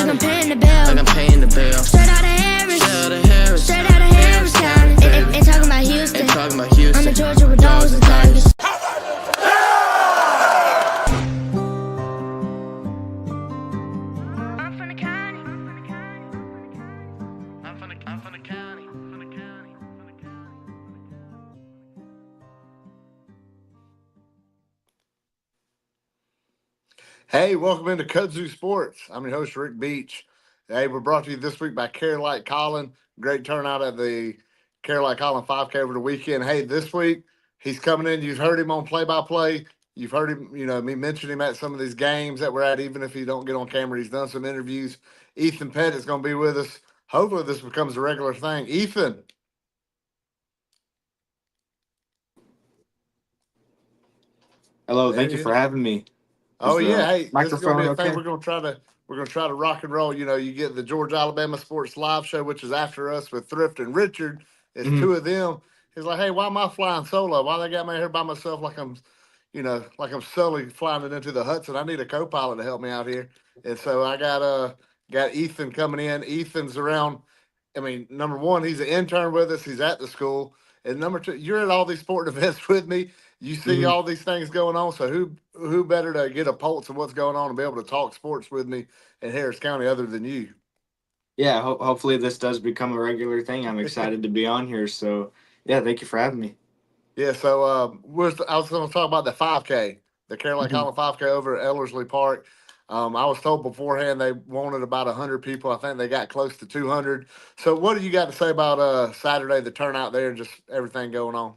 Like I'm paying the bill. Like I'm paying the bill. Straight out of Harris. Straight out of Harris. Straight out of Harris County. Ain't talking about Houston. Ain't talking about Houston. I'm in Georgia with dogs and tigers. I'm from the county. I'm from the county. Hey, welcome into Kudzu Sports. I'm your host, Rick Beach. Hey, we're brought to you this week by Carolite Colin. Great turnout at the Carolite Colin 5K over the weekend. Hey, this week, he's coming in. You've heard him on play-by-play. You've heard him, me mention him at some of these games that we're at, even if he don't get on camera. He's done some interviews. Ethan Pettit's going to be with us. Hopefully this becomes a regular thing. Ethan. Hello, thank you for having me. Oh Is yeah, the hey, this is microphone gonna be a thing. okay? We're gonna try to rock and roll. You get the Georgia Alabama Sports Live Show, which is after us with Thrift and Richard. It's Mhm. two of them. He's like, hey, why am I flying solo? Why they got me here by myself like I'm Sully flying it into the Hudson? I need a co-pilot to help me out here. And so I got Ethan coming in. Ethan's around. I mean, number one, he's an intern with us. He's at the school. And number two, you're at all these sporting events with me. You see Mhm. all these things going on. So who better to get a pulse of what's going on and be able to talk sports with me in Harris County other than you? Yeah, hopefully this does become a regular thing. I'm excited to be on here. So, yeah, thank you for having me. Yeah, so I was going to talk about the 5K, the Carolina Mhm. Colin 5K over at Ellerslie Park. I was told beforehand they wanted about 100 people. I think they got close to 200. So what do you got to say about Saturday, the turnout there, and just everything going on?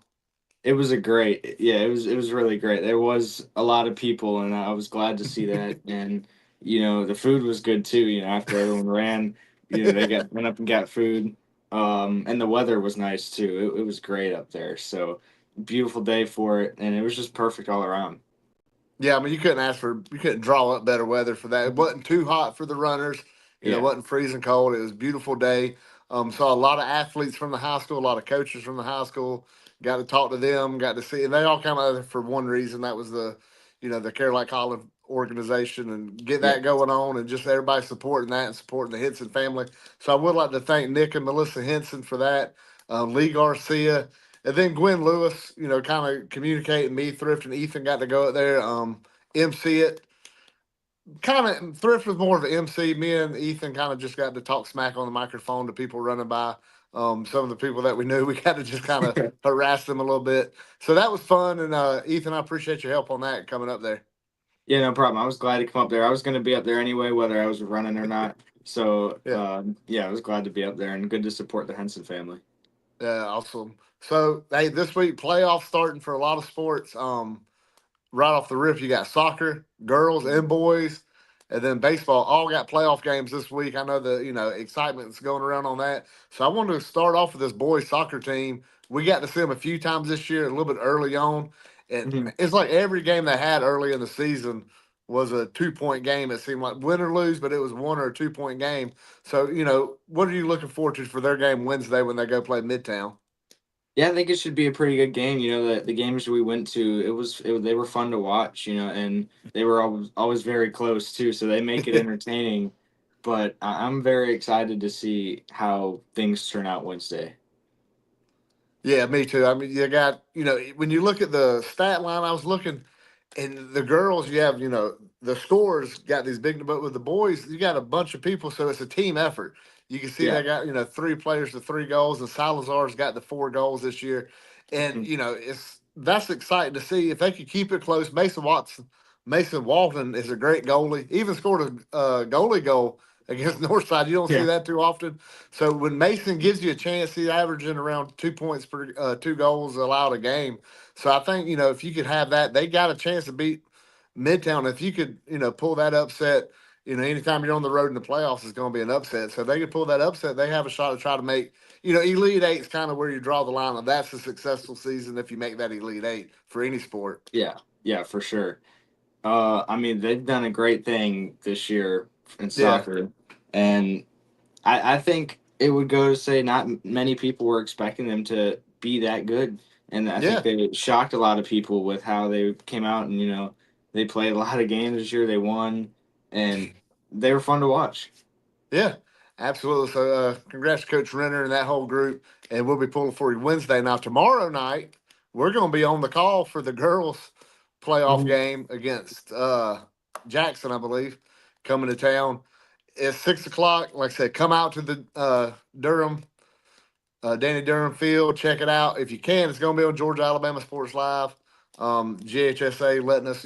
It was it was really great. There was a lot of people, and I was glad to see that. And the food was good too. After everyone ran, they went up and got food. And the weather was nice too. It was great up there. So beautiful day for it, and it was just perfect all around. Yeah, I mean, you couldn't draw up better weather for that. It wasn't too hot for the runners. It Yeah. wasn't freezing cold. It was a beautiful day. Saw a lot of athletes from the high school, a lot of coaches from the high school. Got to talk to them, got to see, and they all come out for one reason. That was the Carolina College organization and get Yeah. that going on and just everybody supporting that and supporting the Henson family. So I would like to thank Nick and Melissa Henson for that. Lee Garcia, and then Gwen Lewis, kind of communicating me, Thrift and Ethan got to go out there, MC it. Kind of Thrift was more of an MC. Me and Ethan kind of just got to talk smack on the microphone to people running by. Some of the people that we knew, we got to just kind of harass them a little bit. So that was fun. And Ethan, I appreciate your help on that coming up there. Yeah, no problem. I was glad to come up there. I was going to be up there anyway, whether I was running or not. So, Yeah. yeah, I was glad to be up there and good to support the Henson family. Yeah, awesome. So hey, this week playoffs starting for a lot of sports. Right off the rip, you got soccer, girls and boys, and then baseball. All got playoff games this week. I know the excitement's going around on that. So I wanted to start off with this boys soccer team. We got to see them a few times this year, a little bit early on, Mhm. and it's like every game they had early in the season was a 2 point game. It seemed like win or lose, but it was 1 or 2 point game. So what are you looking forward to for their game Wednesday when they go play Midtown? Yeah, I think it should be a pretty good game. The games we went to, they were fun to watch. And they were always very close too. So they make it entertaining. But I'm very excited to see how things turn out Wednesday. Yeah, me too. I mean, you got, when you look at the stat line, I was looking, and the girls, you have, the scores got these big, but with the boys, you got a bunch of people, so it's a team effort. You can see Yeah. they got, 3 players to 3 goals, and Salazar's got the 4 goals this year. And, Mhm. that's exciting to see. If they could keep it close, Mason Walton is a great goalie, even scored a goalie goal against Northside. You don't see Yeah. that too often. So when Mason gives you a chance, he's averaging around 2 points per 2 goals allowed a game. So I think if you could have that, they got a chance to beat Midtown. If you could pull that upset, anytime you're on the road in the playoffs, it's going to be an upset. So if they could pull that upset, they have a shot to try to make Elite Eight is kind of where you draw the line. And that's a successful season if you make that Elite Eight for any sport. Yeah, for sure. I mean, they've done a great thing this year in Yeah. soccer, and I think it would go to say not many people were expecting them to be that good, and I Yeah. think they shocked a lot of people with how they came out and they played a lot of games this year. They won, and they were fun to watch. Yeah, absolutely. So, congrats to Coach Renner and that whole group. And we'll be pulling for you Wednesday. Now, tomorrow night, we're going to be on the call for the girls' playoff Mhm. game against Jackson, I believe, coming to town. It's 6 o'clock. Like I said, come out to the Durham Danny Durham Field. Check it out if you can. It's going to be on Georgia Alabama Sports Live. GHSA letting us,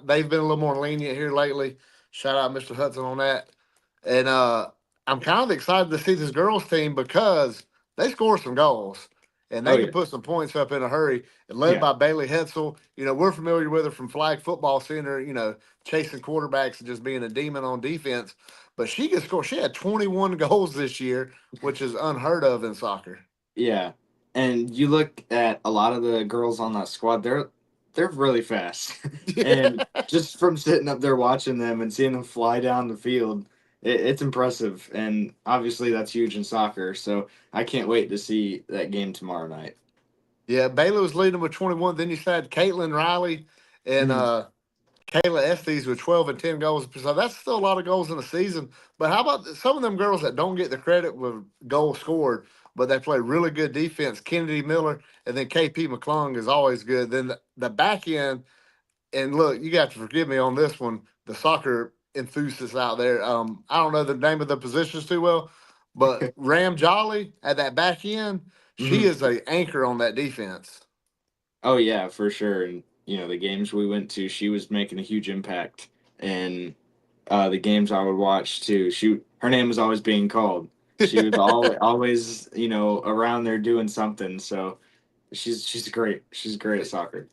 they've been a little more lenient here lately. Shout out Mr. Hudson on that. And I'm kind of excited to see this girls team because they score some goals and Oh they can yeah, put some points up in a hurry. And led yeah, by Bailey Hetzel, we're familiar with her from flag football, seeing her, chasing quarterbacks and just being a demon on defense. But she can score. She had 21 goals this year, which is unheard of in soccer. yeah. And you look at a lot of the girls on that squad; they're really fast, and just from sitting up there watching them and seeing them fly down the field, it's impressive. And obviously, that's huge in soccer. So I can't wait to see that game tomorrow night. Yeah, Baylor was leading with 21. Then you had Caitlin Riley and Mhm. Kayla Estes with 12 and 10 goals. So that's still a lot of goals in a season. But how about some of them girls that don't get the credit with goals scored, but they play really good defense? Kennedy Miller and then KP McClung is always good. Then the back end, and look, you got to forgive me on this one, the soccer enthusiasts out there. I don't know the name of the positions too well, but Ram Jolly at that back end, she Mhm. is a anchor on that defense. Oh yeah, for sure. And the games we went to, she was making a huge impact. And the games I would watch too. Her name was always being called. She was always around there doing something. So she's great. She's great at soccer.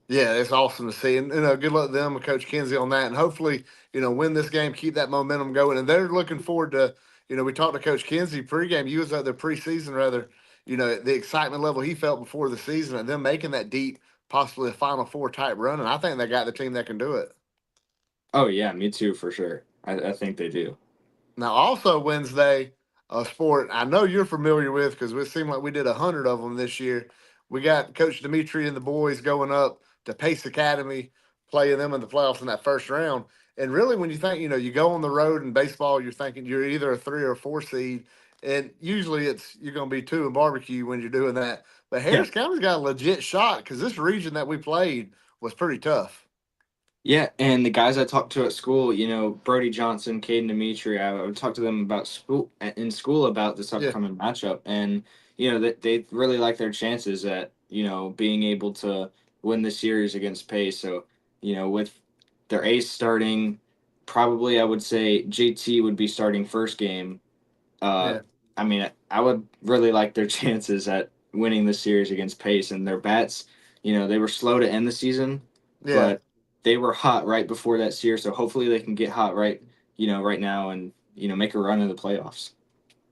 Yeah, it's awesome to see, and good luck to them and Coach Kinsey on that, and hopefully, win this game, keep that momentum going, and they're looking forward to, we talked to Coach Kinsey pregame. You was at the preseason, rather, the excitement level he felt before the season, and them making that deep, possibly a Final Four type run, and I think they got the team that can do it. Oh yeah, me too for sure. I think they do. Now, also Wednesday, a sport I know you're familiar with because it seemed like we did 100 of them this year. We got Coach Dimitri and the boys going up to Pace Academy, playing them in the playoffs in that first round. And really, when you think, you go on the road in baseball, you're thinking you're either a 3 or 4 seed, and usually you're going to be two in barbecue when you're doing that. But Yeah. Harris County's got a legit shot because this region that we played was pretty tough. Yeah, and the guys I talked to at school, Brody Johnson, Caden Dimitri, I would talk to them about school about this Yeah, upcoming matchup, and that they really like their chances at being able to win the series against Pace. So with their ace starting, probably I would say JT would be starting first game. Uh, yeah, I mean, I would really like their chances at winning the series against Pace and their bats. They were slow to end the season, yeah. but they were hot right before that series. So hopefully they can get hot right now and make a run in the playoffs.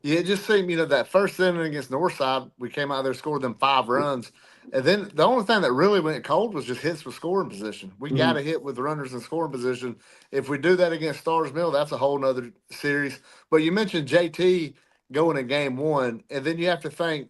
Yeah, it just seemed, that first inning against Northside, we came out there, scored them 5 runs. And then the only thing that really went cold was just hits with scoring position. We got Mhm. to hit with runners in scoring position. If we do that against Stars Mill, that's a whole nother series. But you mentioned JT going in game one, and then you have to think,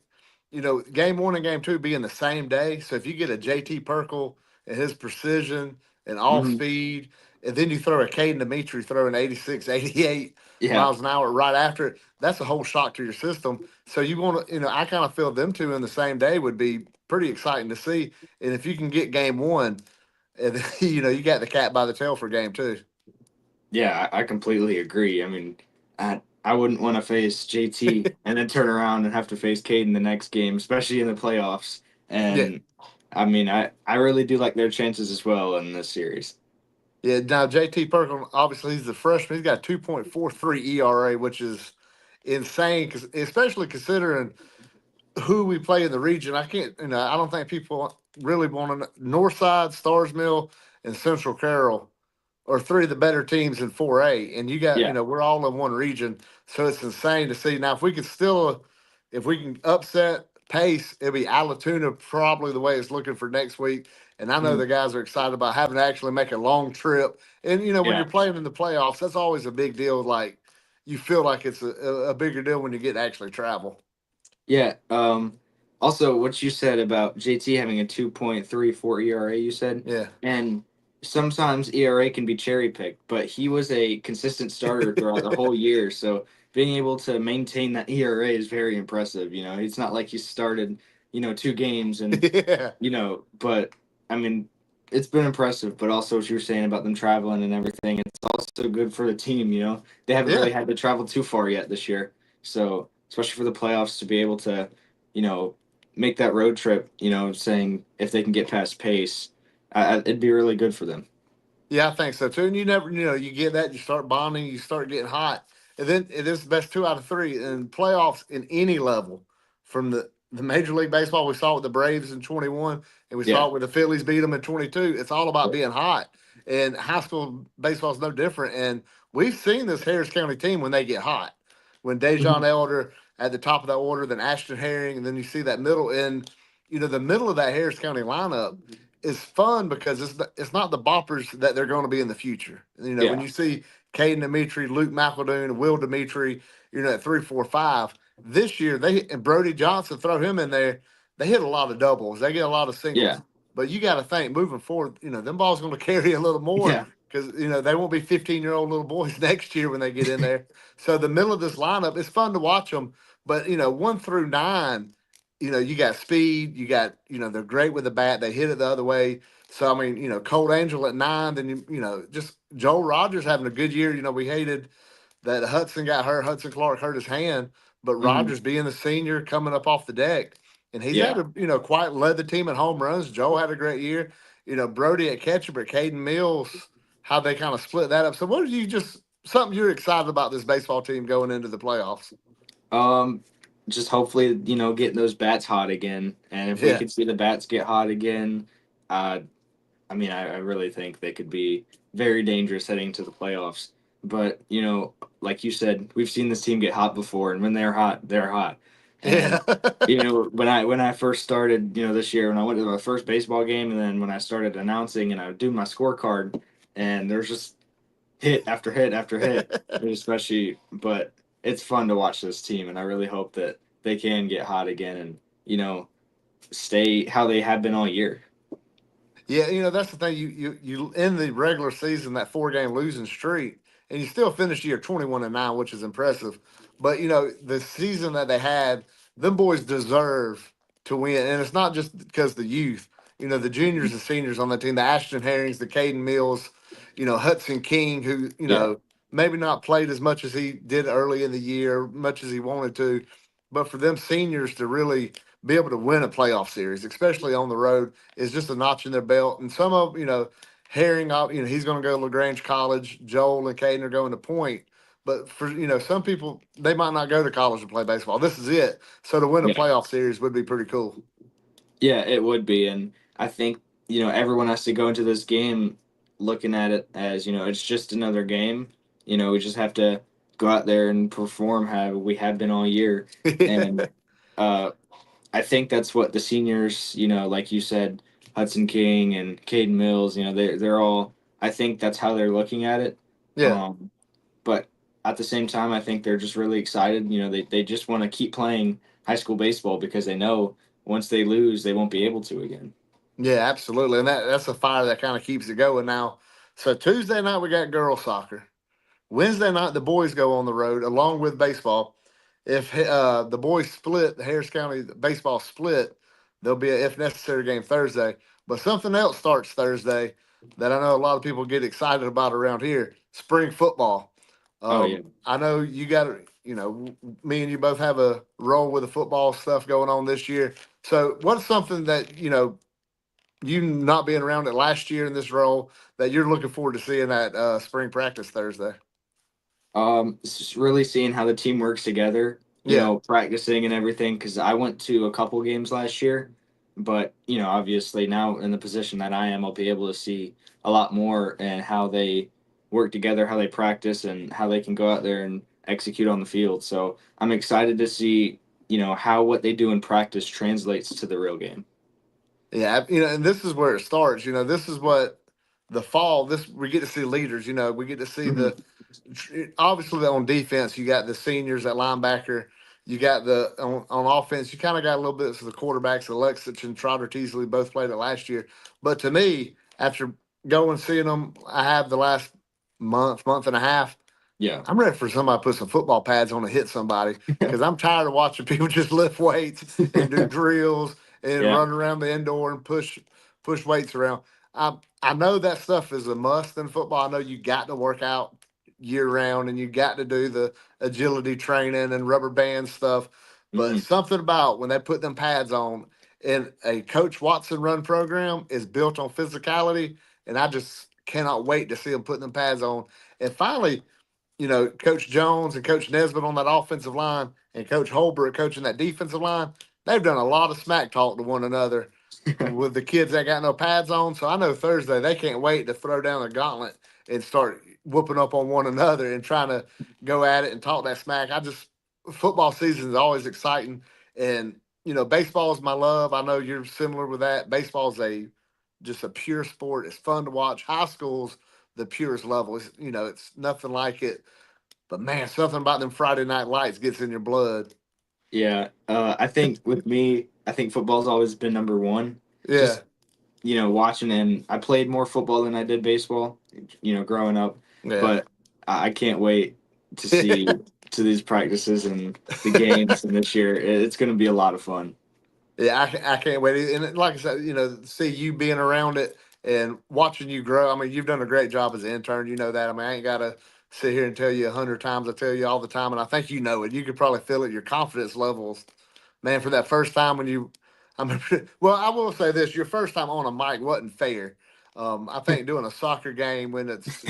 game one and game two being the same day. So if you get a JT Perkle and his precision and off Mhm. speed, and then you throw a Caden Dimitri throwing 86, 88 Yeah. miles an hour right after it, that's a whole shock to your system. So you want to, I kind of feel them two in the same day would be pretty exciting to see. And if you can get game one, and you got the cat by the tail for game two. Yeah, I completely agree. I mean, I wouldn't want to face JT and then turn around and have to face Caden the next game, especially in the playoffs. Yeah, And I mean, I really do like their chances as well in this series. yeah. Now JT Perkins, obviously he's the freshman. He's got a 2.43 ERA, which is insane, cause especially considering who we play in the region. I can't, I don't think people really want to know. Northside, Stars Mill, and Central Carroll are three of the better teams in 4A. And you got, Yeah, we're all in one region. So it's insane to see. Now, if we can upset Pace, it'll be Alatoona probably the way it's looking for next week. And I know mhm, the guys are excited about having to actually make a long trip. And, when yeah, you're playing in the playoffs, that's always a big deal. Like, you feel like it's a bigger deal when you get to actually travel. yeah. Also, what you said about JT having a 2.34 ERA, you said, Yeah. and sometimes ERA can be cherry picked, but he was a consistent starter throughout the whole year. So being able to maintain that ERA is very impressive. It's not like he started, 2 games and, Yeah, but I mean, it's been impressive. But also what you were saying about them traveling and everything, it's also good for the team. They haven't yeah. really had to travel too far yet this year. So especially for the playoffs to be able to, you know, make that road trip, saying if they can get past pace, it'd be really good for them. Yeah, I think so too. And you never, you get that, you start bonding, you start getting hot, and then it is the best 2 out of 3 in playoffs in any level. From the Major League Baseball, we saw it with the Braves in 21, and we saw Yeah. it with the Phillies beat them in 22. It's all about being hot, and high school baseball is no different. And we've seen this Harris County team when they get hot, when Dejon Mhm. Elder at the top of that order, then Ashton Herring, and then you see that middle, and the middle of that Harris County lineup is fun because it's not the boppers that they're going to be in the future. When Yeah. you see Caden Dimitri, Luke McEldoon, Will Dimitri, at 3, 4, 5. This year they and Brody Johnson, throw him in there. They hit a lot of doubles. They get a lot of Yeah. singles. But you got to think moving forward. Them balls going to carry a little more Yeah. because they won't be 15-year-old little boys next year when they get in there. So the middle of this lineup, it's fun to watch them. But 1 through 9, you got speed, they're great with the bat. They hit it the other way. So, I mean, Cold Angel at 9, then, just Joel Rogers having a good year. We hated that Hudson got hurt. Hudson Clark hurt his hand, but Mhm. Rogers being the senior coming up off the deck. And he's had Yeah. quite led the team in home runs. Joel had a great year. Brody at catcher, but Caden Mills, how they kind of split that up. So, what are you something you're excited about this baseball team going into the playoffs? Um, just hopefully, getting those bats hot again. And if we Yeah. could see the bats get hot again, uh, I mean, I really think they could be very dangerous heading into the playoffs. But, like you said, we've seen this team get hot before, and when they're hot, they're hot. Yeah. And when I first started, this year, when I went to my first baseball game, and then when I started announcing and I would do my scorecard, and there's just hit after hit after hit, especially. But it's fun to watch this team, and I really hope that they can get hot again and stay how they have been all year. Yeah, that's the thing. You in the regular season that 4 game losing streak, and you still finished year 21-9, which is impressive. But the season that they had, them boys deserve to win, and it's not just because the youth. The juniors and seniors on the team, the Ashton Herrings, the Caden Mills, Hudson King, who Yeah, maybe not played as much as he did early in the year, much as he wanted to, but for them seniors to really be able to win a playoff series, especially on the road, is just a notch in their belt. And some of, Herring, he's going to go to LaGrange College. Joel and Caden are going to Point. But for, some people, they might not go to college to play baseball. This is it. So to win a yeah, playoff series would be pretty cool. yeah. It would be, and I think everyone has to go into this game looking at it as it's just another game. We just have to go out there and perform how we have been all year, and uh, I think that's what the seniors, like you said, Hudson King and Caden Mills, they're all. I think that's how they're looking at it. Yeah. Um, but at the same time, I think they're just really excited. They just want to keep playing high school baseball because they know once they lose, they won't be able to again. Yeah, absolutely. And that's a fire that kind of keeps it going now. So Tuesday night, we got girls soccer. Wednesday night, the boys go on the road along with baseball. If the boys split, the Harris County baseball split, there'll be a if necessary game Thursday. But something else starts Thursday that I know a lot of people get excited about around here: spring football. Oh yeah. I know you got to, me and you both have a role with the football stuff going on this year. So, what's something that you not being around it last year in this role that you're looking forward to seeing at spring practice Thursday? It's just really seeing how the team works together, Yeah. practicing and everything. Because I went to a couple games last year, but obviously now in the position that I am, I'll be able to see a lot more and how they work together, how they practice, and how they can go out there and execute on the field. So I'm excited to see, how what they do in practice translates to the real game. Yeah, and this is where it starts. This is what the fall. This we get to see leaders. We get to see Hmm. obviously on defense. You got the seniors at linebacker. You got the on offense. You kind of got a little bit of the quarterbacks. Alexis and Trotter Teasley both played it last year. But to me, after going seeing them. I have the last month and a half. Yeah. I'm ready for somebody to put some football pads on and hit somebody because I'm tired of watching people just lift weights and do drills and Yeah. run around the indoor and push weights around. I know that stuff is a must in football. I know you got to work out year round and you got to do the agility training and rubber band stuff. But Hmm. something about when they put them pads on and a Coach Watson run program is built on physicality, and I just cannot wait to see them putting them pads on. And finally, Coach Jones and Coach Nesbitt on that offensive line and Coach Holbrook coaching that defensive line, they've done a lot of smack talk to one another with the kids that got no pads on. So I know Thursday they can't wait to throw down the gauntlet and start whooping up on one another and trying to go at it and talk that smack. Football season is always exciting. And, baseball is my love. I know you're similar with that. Baseball is just a pure sport. It's fun to watch. High school's the purest level. It's nothing like it. But man, something about them Friday night lights gets in your blood. Yeah. I think with me, I think football's always been number one. Yeah, Just watching, and I played more football than I did baseball, growing up. yeah. But I can't wait to see to these practices and the games, and this year it's going to be a lot of fun. Yeah, I can't wait. And like I said, see you being around it and watching you grow. I mean, you've done a great job as an intern. You know that. I mean, I ain't got to sit here and tell you 100 times. I tell you all the time, and I think you know it. You could probably feel it. Your confidence levels, man, for that first time when you, I mean, well, I will say this: your first time on a mic wasn't fair. I think doing a soccer game when it's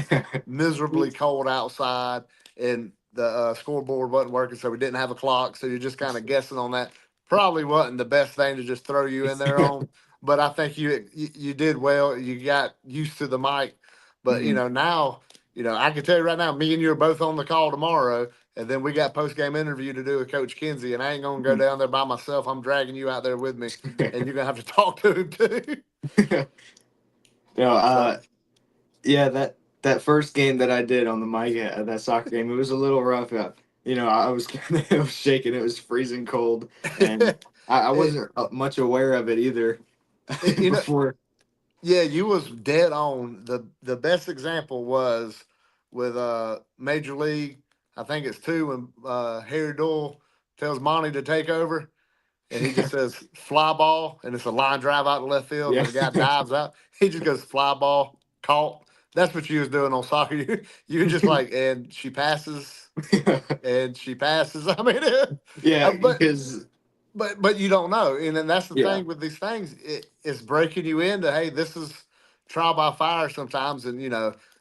miserably cold outside and the scoreboard wasn't working, so we didn't have a clock, so you're just kind of guessing on that probably wasn't the best thing to just throw you in there on. But I think you did well. You got used to the mic. But Mhm. now I can tell you right now, me and you are both on the call tomorrow, and then we got post game interview to do with Coach Kinsey, and I ain't gonna go down there by myself. I'm dragging you out there with me, and you're gonna have to talk to him too. No, So yeah, that first game that I did on the mic at that soccer game, it was a little rough. I was I was shaking. It was freezing cold, and I it, wasn't much aware of it either it, you know, before. yeah, you was dead on. The best example was with Major League. I think it's two when Harry Doyle tells Monty to take over, and he just says fly ball, and it's a line drive out to left field, and Yeah. the guy dives out. He just goes fly ball, caught. That's what you was doing on soccer. You were just like, and she passes, and she passes. I mean, Yeah, but because you don't know, and then that's the yeah, thing with these things. It's breaking you into, hey, this is trial by fire sometimes. And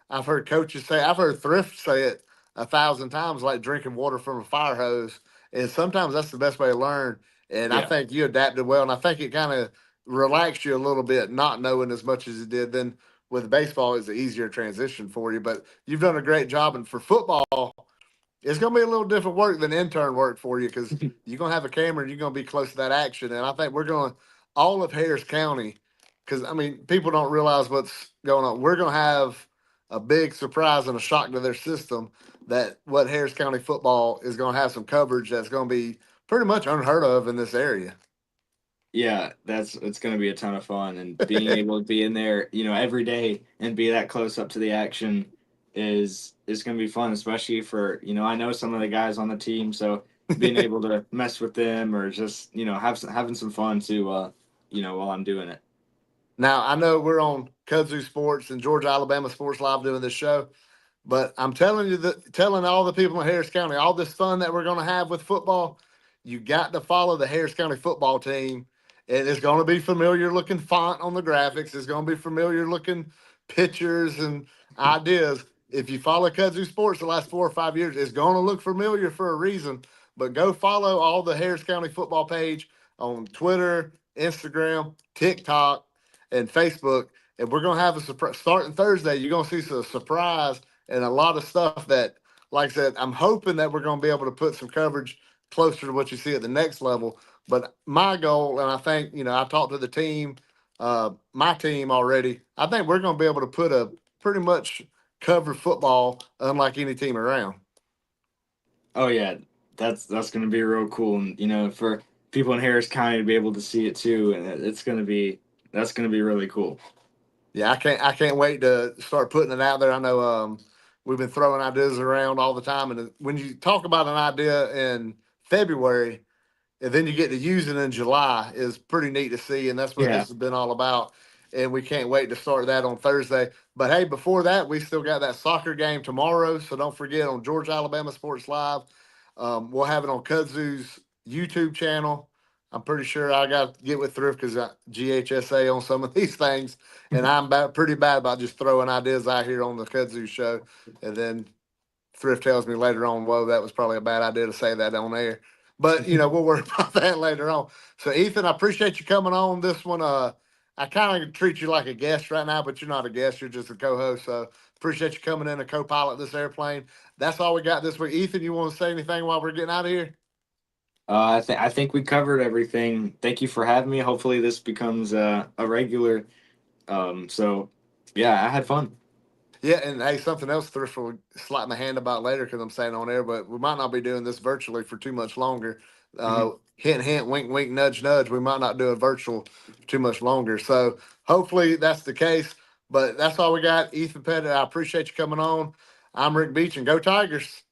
I've heard coaches say, I've heard Thrift say it 1,000 times, like drinking water from a fire hose. And sometimes that's the best way to learn. And I yeah. think you adapted well, and I think it kind of relaxed you a little bit, not knowing as much as it did. Then with baseball, it's an easier transition for you. But you've done a great job, and for football, it's going to be a little different work than intern work for you because you're going to have a camera and you're going to be close to that action. And I think we're going to, all of Harris County, because I mean, people don't realize what's going on. We're going to have a big surprise and a shock to their system that what Harris County football is going to have some coverage that's going to be pretty much unheard of in this area. Yeah, it's going to be a ton of fun, and being able to be in there, every day and be that close up to the action is going to be fun, especially for, I know some of the guys on the team, so being able to mess with them or just, having some fun too, while I'm doing it. Now, I know we're on Kudzu Sports and Georgia Alabama Sports Live doing this show. But I'm telling you that telling all the people in Harris County, all this fun that we're going to have with football, you got to follow the Harris County football team. And it's going to be familiar looking font on the graphics. It's going to be familiar looking pictures and ideas. If you follow Kudzu Sports the last 4 or 5 years, it's going to look familiar for a reason. But go follow all the Harris County football page on Twitter, Instagram, TikTok, and Facebook. And we're going to have a surprise starting Thursday. You're going to see some surprise and a lot of stuff that, like I said, I'm hoping that we're going to be able to put some coverage closer to what you see at the next level. But my goal, and I think, I talked to the team, my team already. I think we're going to be able to put a pretty much cover football unlike any team around. Oh yeah, that's going to be real cool, and for people in Harris County to be able to see it too, and it's going to be that's going to be really cool. Yeah, I can't wait to start putting it out there. I know we've been throwing ideas around all the time, and when you talk about an idea in February, and then you get to use it in July is pretty neat to see, and that's what Yeah. this has been all about. And we can't wait to start that on Thursday. But hey, before that, we still got that soccer game tomorrow, so don't forget on Georgia Alabama Sports Live. We'll have it on Kudzu's YouTube channel. I'm pretty sure I got to get with Thrift because I GHSA on some of these things, and I'm pretty bad about just throwing ideas out here on the Kudzu show, and then Thrift tells me later on, whoa, that was probably a bad idea to say that on air. But we'll worry about that later on. So Ethan, I appreciate you coming on this one. I kind of treat you like a guest right now, but you're not a guest, you're just a co-host. So appreciate you coming in to co-pilot this airplane. That's all we got this week. Ethan, you want to say anything while we're getting out of here? I think we covered everything. Thank you for having me. Hopefully, this becomes a regular. So, yeah, I had fun. Yeah, and hey, something else Thrift will slap my hand about later because I'm saying on air, but we might not be doing this virtually for too much longer. Mhm. Hint, hint, wink, wink, nudge, nudge. We might not do a virtual too much longer. So hopefully that's the case. But that's all we got. Ethan Pettit, I appreciate you coming on. I'm Rick Beach, and go Tigers.